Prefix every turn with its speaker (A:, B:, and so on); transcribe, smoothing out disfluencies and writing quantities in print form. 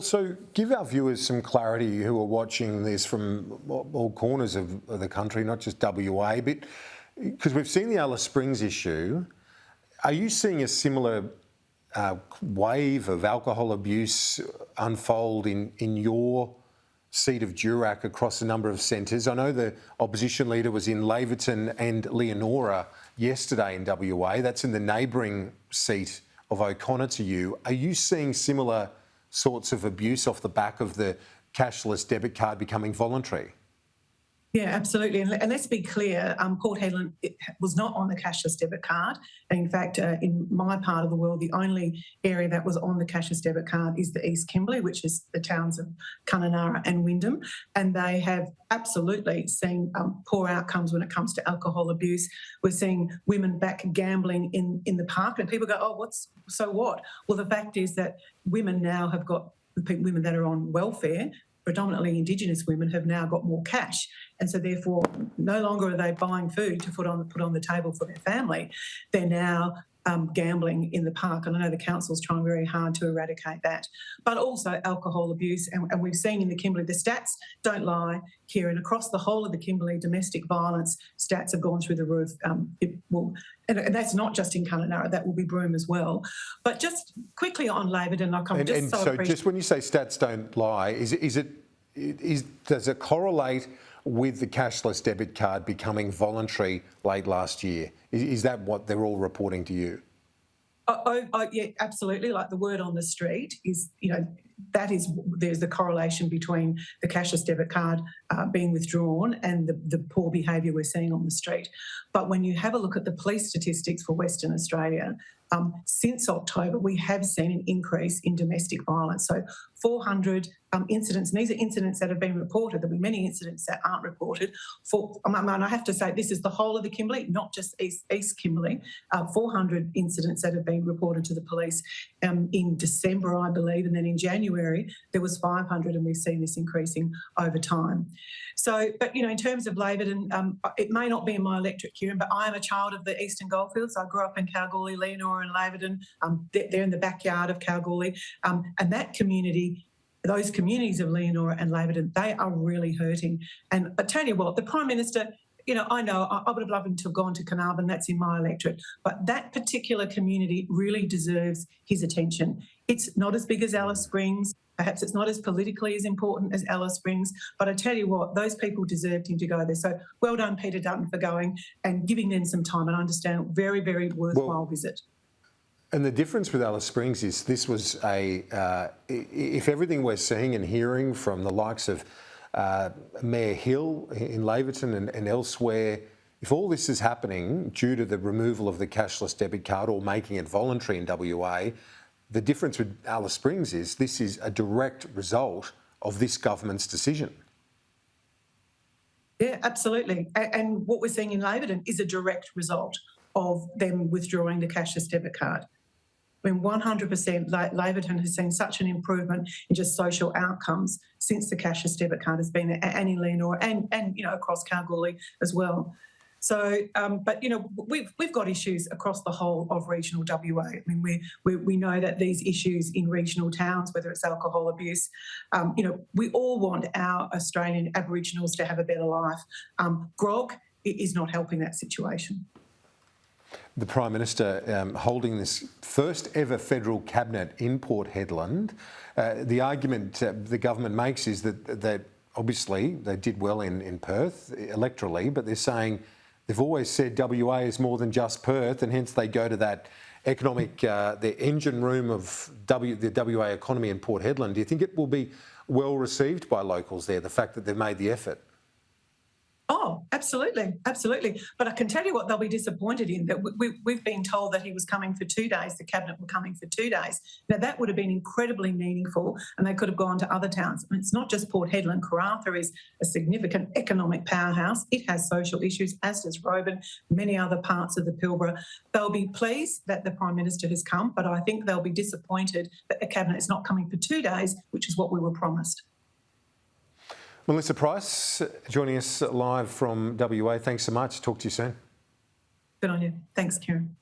A: So give our viewers some clarity who are watching this from all corners of the country, not just WA, but because we've seen the Alice Springs issue. Are you seeing a similar wave of alcohol abuse unfold in your seat of Durack across a number of centres? I know the opposition leader was in Laverton and Leonora yesterday in WA. That's in the neighbouring seat of O'Connor to you. Are you seeing similar sorts of abuse off the back of the cashless debit card becoming voluntary?
B: Yeah, absolutely. And let's be clear, Port Hedland was not on the cashless debit card. And in fact, in my part of the world, the only area that was on the cashless debit card is the East Kimberley, which is the towns of Kununurra and Wyndham. And they have absolutely seen poor outcomes when it comes to alcohol abuse. We're seeing women back gambling in the park, and people go, oh, so what? Well, the fact is that women now have got, women that are on welfare, predominantly Indigenous women, have now got more cash. And so therefore, no longer are they buying food to put on the table for their family. They're now gambling in the park. And I know the council's trying very hard to eradicate that. But also alcohol abuse. And we've seen in the Kimberley, the stats don't lie here. And across the whole of the Kimberley, domestic violence stats have gone through the roof. And that's not just in Kununurra, that will be Broome as well. But just quickly on Laverton,
A: just when you say stats don't lie, does it correlate with the cashless debit card becoming voluntary late last year? Is that what they're all reporting to you?
B: Yeah, absolutely. Like the word on the street is, there's the correlation between the cashless debit card being withdrawn and the poor behaviour we're seeing on the street. But when you have a look at the police statistics for Western Australia, since October, we have seen an increase in domestic violence. So 400 incidents, and these are incidents that have been reported. There'll be many incidents that aren't reported. And I have to say, this is the whole of the Kimberley, not just East Kimberley. 400 incidents that have been reported to the police in December, I believe, and then in January there was 500, and we've seen this increasing over time. So, but in terms of Laverton, it may not be in my electorate, Kieran, but I am a child of the Eastern Goldfields. I grew up in Kalgoorlie, Leonora and Laverton. They're in the backyard of Kalgoorlie, and that community. Those communities of Leonora and Laverton, they are really hurting. And I tell you what, the Prime Minister, I know I would have loved him to have gone to Carnarvon, that's in my electorate, but that particular community really deserves his attention. It's not as big as Alice Springs. Perhaps it's not as politically as important as Alice Springs, but I tell you what, those people deserved him to go there. So well done, Peter Dutton, for going and giving them some time, and I understand, very, very worthwhile visit.
A: And the difference with Alice Springs is this was if everything we're seeing and hearing from the likes of Mayor Hill in Laverton and elsewhere, if all this is happening due to the removal of the cashless debit card or making it voluntary in WA, the difference with Alice Springs is this is a direct result of this government's decision.
B: Yeah, absolutely. And what we're seeing in Laverton is a direct result of them withdrawing the cashless debit card. I mean, 100% Laverton has seen such an improvement in just social outcomes since the cashless debit card has been there, and in Leonora and across Kalgoorlie as well. So, but we've got issues across the whole of regional WA. I mean, we know that these issues in regional towns, whether it's alcohol abuse, we all want our Australian Aboriginals to have a better life. Grog is not helping that situation.
A: The Prime Minister holding this first ever federal cabinet in Port Hedland. The argument the government makes is that obviously they did well in Perth electorally, but they're saying they've always said WA is more than just Perth, and hence they go to that economic, the engine room of the WA economy in Port Hedland. Do you think it will be well received by locals there, the fact that they've made the effort?
B: Oh, absolutely, absolutely. But I can tell you what they'll be disappointed in, that we've been told that he was coming for 2 days, the Cabinet were coming for 2 days. Now, that would have been incredibly meaningful, and they could have gone to other towns. I mean, it's not just Port Hedland. Karratha is a significant economic powerhouse. It has social issues, as does Roban, many other parts of the Pilbara. They'll be pleased that the Prime Minister has come, but I think they'll be disappointed that the Cabinet is not coming for 2 days, which is what we were promised.
A: Melissa Price joining us live from WA. Thanks so much. Talk to you soon.
B: Good on you. Thanks, Kieran.